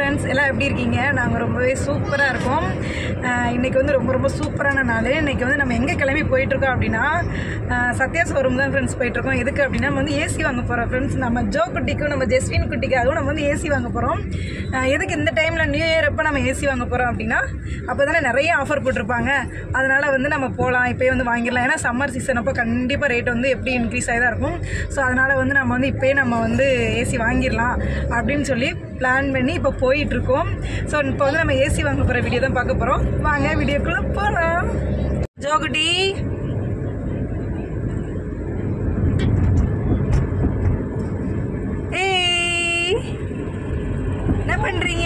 Friends எல்லாம் எப்படி இருக்கீங்க? நாங்கள் ரொம்பவே சூப்பராக இருக்கோம். இன்றைக்கி வந்து ரொம்ப ரொம்ப சூப்பரான நாள். இன்றைக்கி வந்து நம்ம எங்கே கிளம்பி போயிட்டுருக்கோம் அப்படின்னா சத்யா ஷோரூம் தான் ஃப்ரெண்ட்ஸ் போயிட்டுருக்கோம். எதுக்கு அப்படின்னா நம்ம வந்து ஏசி வாங்க போகிறோம் ஃப்ரெண்ட்ஸ். நம்ம ஜோ குட்டிக்கும் நம்ம ஜெஸ்வின் குட்டிக்காகவும் நம்ம வந்து ஏசி வாங்க போகிறோம். எதுக்கு இந்த டைமில் நியூ இயர் அப்போ நம்ம ஏசி வாங்க போகிறோம் அப்படின்னா அப்போ தானே நிறைய ஆஃபர் போட்டிருப்பாங்க. அதனால் வந்து நம்ம போகலாம், இப்போயே வந்து வாங்கிடலாம். ஏன்னா சம்மர் சீசன் அப்போ கண்டிப்பாக ரேட் வந்து எப்படி இன்க்ரீஸ் ஆகி தான் இருக்கும். ஸோ அதனால் வந்து நம்ம வந்து இப்போயே நம்ம வந்து ஏசி வாங்கிடலாம் அப்படின்னு சொல்லி பிளான் பண்ணி இப்போ போயிட்டுருக்கோம். ஸோ இப்போ வந்து நம்ம ஏசி வாங்க போகிற வீடியோ தான் பார்க்க போகிறோம். வாங்க வீடியோக்குள்ளே போகலாம். ஜோகுட்டி ஏய் என்ன பண்ணுறீங்க?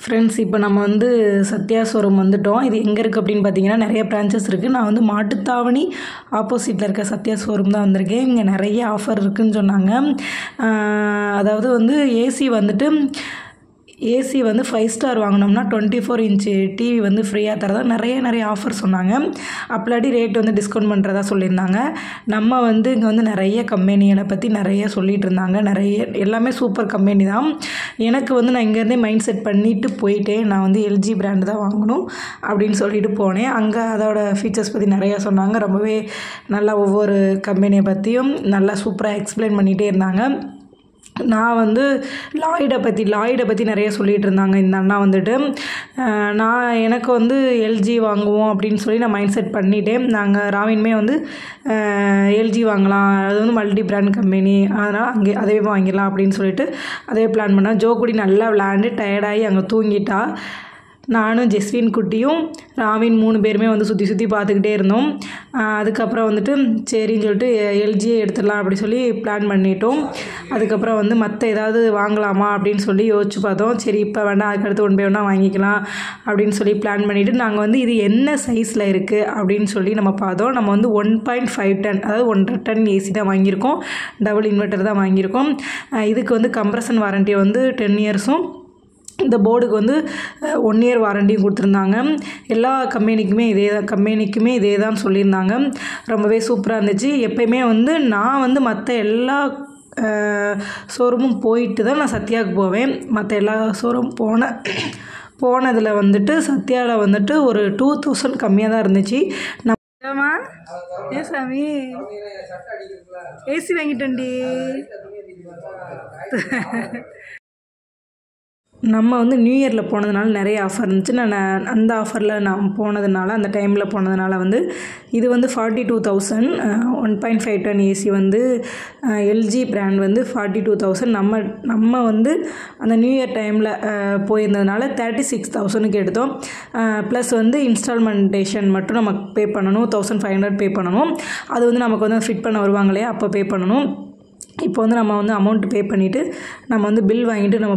ஃப்ரெண்ட்ஸ் இப்போ நம்ம வந்து சத்யா ஷோரூம் வந்துட்டோம். இது எங்கே இருக்குது அப்படின்னு பார்த்தீங்கன்னா நிறைய பிரான்ச்சஸ் இருக்குது. நான் வந்து மாட்டுத்தாவணி ஆப்போசிட்டில் இருக்க சத்யா ஷோரூம் தான் வந்திருக்கேன். இங்கே நிறைய ஆஃபர் இருக்குதுன்னு சொன்னாங்க. அதாவது வந்து ஏசி வந்து 5 ஸ்டார் வாங்கினோம்னா 24 இன்ச்சு டிவி வந்து ஃப்ரீயாக தரதா நிறைய ஆஃபர் சொன்னாங்க. அப்படி ரேட் வந்து டிஸ்கவுண்ட் பண்ணுறதா சொல்லியிருந்தாங்க. நம்ம வந்து இங்கே வந்து நிறைய கம்பெனிகளை பற்றி நிறைய சொல்லிகிட்டு இருந்தாங்க. எல்லாமே சூப்பர் கம்பெனி தான். எனக்கு வந்து நான் இங்கேருந்தே மைண்ட் செட் பண்ணிவிட்டு போயிட்டேன். நான் வந்து எல்ஜி பிராண்டு தான் வாங்கணும் அப்படின்னு சொல்லிட்டு போனேன். அங்கே அதோட ஃபீச்சர்ஸ் பற்றி நிறையா சொன்னாங்க. ரொம்பவே நல்லா ஒவ்வொரு கம்பெனியை பற்றியும் நல்லா சூப்பராக எக்ஸ்பிளைன் பண்ணிகிட்டே இருந்தாங்க. நான் வந்து லாய்டை பற்றி நிறைய சொல்லிகிட்டு இருந்தாங்க இந்த அண்ணா வந்துட்டு. எனக்கு வந்து எல்ஜி வாங்குவோம் அப்படின்னு சொல்லி நான் மைண்ட் செட் பண்ணிட்டேன். நாங்கள் ராவின்மே வந்து எல்ஜி வாங்கலாம், அது வந்து மல்டி பிராண்ட் கம்பெனி, அதனால் அதே வாங்கிடலாம் அப்படின்னு சொல்லிட்டு அதே பிளான் பண்ணேன். ஜோ குடி நல்லா விளையாண்டு டயர்டாகி அங்கே தூங்கிட்டா. நானும் ஜெஸ்வின் குட்டியும் ராவின் 3 பேருமே வந்து சுற்றி பார்த்துக்கிட்டே இருந்தோம். அதுக்கப்புறம் வந்துட்டு சரின்னு சொல்லிட்டு எல்ஜியே எடுத்துடலாம் அப்படி சொல்லி பிளான் பண்ணிட்டோம். அதுக்கப்புறம் வந்து மற்ற ஏதாவது வாங்கலாமா அப்படின்னு சொல்லி யோசிச்சு பார்த்தோம். சரி இப்போ வேண்டாம், அதுக்கடுத்து 1 பை 1 வாங்கிக்கலாம் அப்படின்னு சொல்லி பிளான் பண்ணிவிட்டு நாங்கள் வந்து இது என்ன சைஸில் இருக்குது அப்படின்னு சொல்லி நம்ம பார்த்தோம். நம்ம வந்து 1.5 டன் அதாவது 1.5 டன் ஏசி தான் வாங்கியிருக்கோம். டபுள் இன்வெர்ட்டர் தான் வாங்கியிருக்கோம். இதுக்கு வந்து கம்ப்ரஷன் வாரண்ட்டி வந்து 10 இயர்ஸும் இந்த போர்டுக்கு வந்து 1 இயர் வாரண்டியும் கொடுத்துருந்தாங்க. எல்லா கம்பெனிக்குமே இதே தான் சொல்லியிருந்தாங்க. ரொம்பவே சூப்பராக இருந்துச்சு. எப்பயுமே வந்து நான் வந்து மற்ற எல்லா ஷோரூமும் போயிட்டு தான் நான் சத்யாவுக்கு போவேன். மற்ற எல்லா ஷோரூம் போனதில் வந்துட்டு சத்யாவில் வந்துட்டு ஒரு 2000 கம்மியாக தான் இருந்துச்சு. ஏன் சாமி ஏசி வாங்கிட்டேன்டி. நம்ம வந்து நியூ இயரில் போனதுனால நிறைய ஆஃபர் இருந்துச்சு. நான் அந்த ஆஃபரில் நான் போனதுனால அந்த டைமில் போனதுனால வந்து இது வந்து 42,000 1.5 டன் ஏசி வந்து எல்ஜி பிராண்ட் வந்து 42,000. நம்ம வந்து அந்த நியூ இயர் டைமில் போயிருந்ததுனால 36,000க்கு எடுத்தோம். ப்ளஸ் வந்து இன்ஸ்டால்மெண்டேஷன் மட்டும் நம்ம பே பண்ணணும், 1500 பே பண்ணணும். அது வந்து நமக்கு வந்து ஃபிட் பண்ண வருவாங்க இல்லையா, அப்போ பே பண்ணணும். இப்போ வந்து நம்ம வந்து அமௌண்ட் பே பண்ணிவிட்டு நம்ம வந்து பில் வாங்கிட்டு நம்ம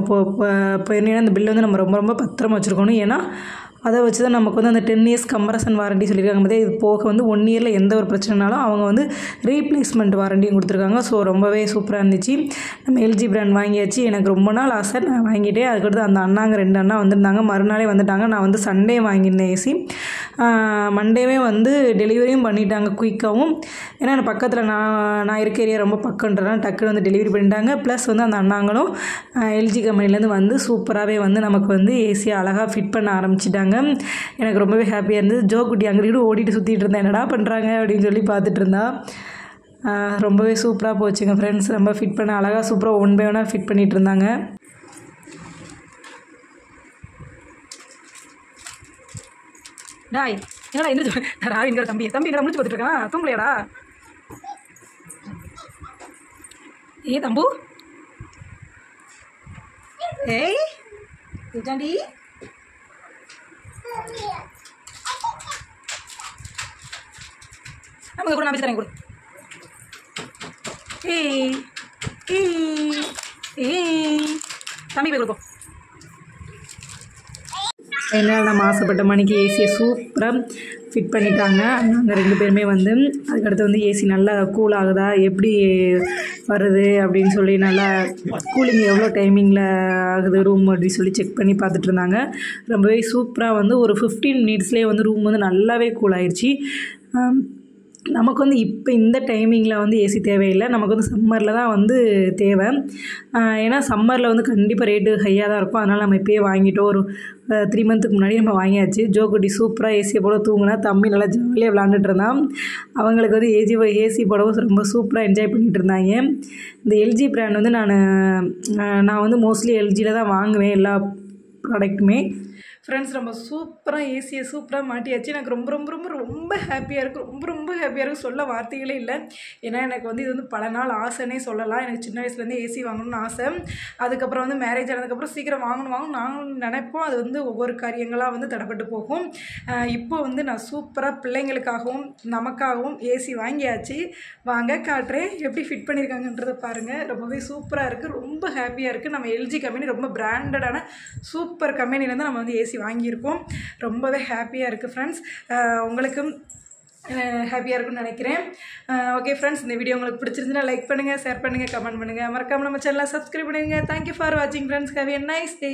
போயிருந்தோம்னா அந்த பில் வந்து நம்ம ரொம்ப பத்திரமா வச்சுருக்கணும். ஏன்னா அதை வச்சு தான் நமக்கு வந்து அந்த 10 இயர்ஸ் கம்ப்ரஷன் வாரண்டி சொல்லியிருக்காங்க. போதே இது போக வந்து 1 இயரில் எந்த ஒரு பிரச்சனைனாலும் அவங்க வந்து ரீப்ளேஸ்மெண்ட் வாரண்டியும் கொடுத்துருக்காங்க. ஸோ ரொம்பவே சூப்பராக இருந்துச்சு. நம்ம எல்ஜி பிராண்ட் வாங்கியாச்சு. எனக்கு ரொம்ப நாள் ஆசை, நான் வாங்கிட்டேன். அதுக்கடுத்து அந்த அண்ணாங்க 2 அண்ணா வந்திருந்தாங்க, மறுநாளே வந்துட்டாங்க. நான் வந்து சண்டே வாங்கியிருந்தேன் ஏசி. மண்டேவே வந்து டெலிவரியும் பண்ணிட்டாங்க குயிக்காகவும். ஏன்னா எனக்கு பக்கத்தில் நான் இருக்க ஏரியா ரொம்ப பக்கன்றதுனால டக்குன்னு வந்து டெலிவரி பண்ணிட்டாங்க. ப்ளஸ் வந்து அந்த அண்ணாங்களும் எல்ஜி கம்பெனிலேருந்து வந்து சூப்பராகவே வந்து நமக்கு வந்து ஏசியை அழகாக ஃபிட் பண்ண ஆரம்பிச்சிட்டாங்க. எனக்கு ரொம்பவே ஹாப்பியாக இருந்தது. ஜோ குட்டி அங்கிட்டு ஓடிட்டு சுற்றிட்டு இருந்தேன், என்னடா பண்ணுறாங்க அப்படின்னு சொல்லி பார்த்துட்டு இருந்தா. ரொம்பவே சூப்பராக போச்சுங்க ஃப்ரெண்ட்ஸ். ரொம்ப ஃபிட் பண்ண அழகாக சூப்பராக 1 பை 1 ஃபிட் பண்ணிகிட்டு இருந்தாங்க. டாய் என்னடா எந்திரிச்சு ராவிங்கிற தம்பி என்னடா முடிச்சு பார்த்துட்டு இருக்கான், தூங்கலையாடா? ஏ தம்பு, ஏய் ஜாண்டி, நமக்கு கூட நான் வச்சு தரேன் கூட. ஏய் ஏய் ஏய் தம்பி போய் கொடுப்போம். என்னால் நம்ம ஆசைப்பட்ட மணிக்கு ஏசியை சூப்பராக ஃபிட் பண்ணிட்டாங்க. நாங்கள் 2 பேருமே வந்து அதுக்கடுத்து வந்து ஏசி நல்லா கூல் ஆகுதா, எப்படி வருது அப்படின்னு சொல்லி நல்லா கூலிங் எவ்வளோ டைமிங்கில் ஆகுது ரூம் அப்படின்னு சொல்லி செக் பண்ணி பார்த்துட்டு இருந்தாங்க. ரொம்பவே சூப்பராக வந்து ஒரு 15 மினிட்ஸ்லேயே வந்து ரூம் வந்து நல்லாவே கூல் ஆயிடுச்சு. நமக்கு வந்து இப்போ இந்த டைமிங்கில் வந்து ஏசி தேவையில்லை, நமக்கு வந்து சம்மரில் தான் வந்து தேவை. ஏன்னா சம்மரில் வந்து கண்டிப்பாக ரேட்டு ஹையாக தான் இருக்கும். அதனால் நம்ம இப்போயே வாங்கிட்டோம். ஒரு 3 மந்த்துக்கு முன்னாடி நம்ம வாங்கியாச்சு. ஜோக்குட்டி சூப்பராக ஏசியை போட தூங்கினா, தம்பி நல்லா ஜாலியாக விளாண்டுட்டு இருந்தான். அவங்களுக்கு வந்து ஏசி போடவும் ரொம்ப சூப்பராக என்ஜாய் பண்ணிகிட்டு இருந்தாங்க. இந்த எல்ஜி பிராண்ட் வந்து நான் வந்து மோஸ்ட்லி எல்ஜியில் தான் வாங்குவேன் எல்லா ப்ராடக்ட்டுமே. ஃப்ரெண்ட்ஸ் ரொம்ப சூப்பராக ஏசியை சூப்பராக மாட்டியாச்சு. எனக்கு ரொம்ப ரொம்ப ரொம்ப ரொம்ப ஹாப்பியாக இருக்குது. ரொம்ப ஹாப்பியாக இருக்குது. சொல்ல வார்த்தைகளே இல்லை. ஏன்னா எனக்கு வந்து இது வந்து பல நாள் ஆசைன்னே சொல்லலாம். எனக்கு சின்ன வயசுலேருந்தே ஏசி வாங்கணும்னு ஆசை. அதுக்கப்புறம் வந்து மேரேஜ் ஆனதுக்கப்புறம் சீக்கிரம் வாங்கணும் நாங்களும் நினைப்போம். அது வந்து ஒவ்வொரு காரியங்களாக வந்து தடைப்பட்டு போகும். இப்போ வந்து நான் சூப்பராக பிள்ளைங்களுக்காகவும் நமக்காகவும் ஏசி வாங்கியாச்சு. வாங்க காட்டுறேன் எப்படி ஃபிட் பண்ணியிருக்காங்கன்றதை பாருங்கள். ரொம்பவே சூப்பராக இருக்குது. ரொம்ப ஹாப்பியாக இருக்குது. நம்ம எல்ஜி கம்பெனி ரொம்ப பிராண்டடான சூப்பர் கம்பெனிலேருந்து நம்ம வந்து ஏசி வாங்கியிருக்கோம். ரொம்பவே ஹாப்பியாக இருக்குது ஃப்ரெண்ட்ஸ். உங்களுக்கும் ஹாப்பியாக இருக்குன்னு நினைக்கிறேன். ஓகே ஃப்ரெண்ட்ஸ், இந்த வீடியோ உங்களுக்கு பிடிச்சிருந்துன்னா லைக் பண்ணுங்கள், ஷேர் பண்ணுங்கள், கமெண்ட் பண்ணுங்கள். மறக்காமல் நம்ம சேனலை சப்ஸ்கிரைப் பண்ணுங்கள். தேங்க்யூ ஃபார் வாட்சிங் friends. Have a nice day.